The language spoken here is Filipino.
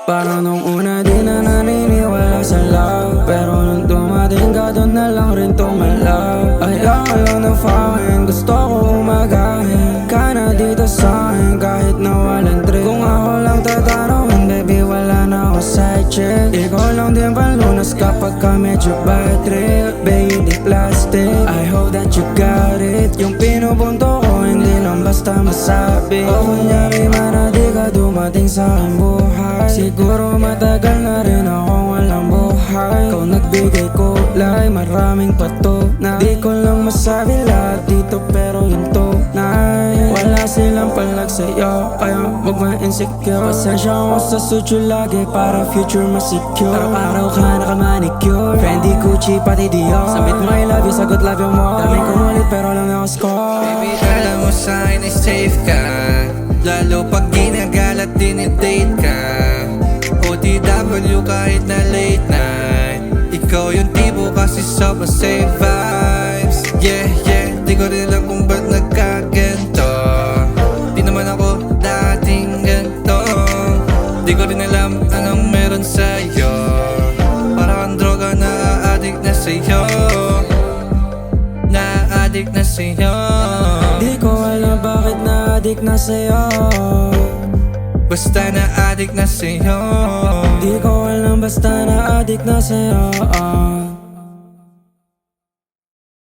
Parang nung una di na naniniwala sa love, pero nung dumating ka doon na lang rin tumalaw. Ayoko lang na fine, gusto ko umagahin ka na dito sa'kin kahit na walang trip. Kung ako lang tatanungin, baby wala na ako side chick. Ikaw lang din panlunas kapag ka medyo bad trip. Baby di plastic, I hope that you got it. Yung pinubunto ko hindi lang basta masabi. O kunyari man na di ka dumating sa aking buhay, siguro matagal na rin akong walang buhay. Ikaw nagbigay kulay, maraming patunay. Di ko lang masabi lahat dito pero yung tunay. Wala silang palag sa'yo, kaya huwag ma-insecure. Pasensya ako sa sutyo lagi para future masecure. Araw-araw ka naka-manicure, Fendi, Gucci, pati Dior. Sabit mo I love you, sagot love you more. Daming kumulit pero lang ako score. Baby, alam mo sa'kin ay safe ka, lalo pag ginagalat dinidate ka. OTW kahit na late night, ikaw yung tipo kasi sobrang safe vibes. Yeah, yeah, di ko rin alam kung ba't nagkaganto. Di naman ako dating ganto. Di ko rin alam anong meron sa'yo. Para kang droga, na-addict na sa'yo. Na-addict na sa'yo. Di ko alam bakit na-addict na sa'yo. Basta na-addict na sa'yo. Di ko alam basta na-addict na sa'yo.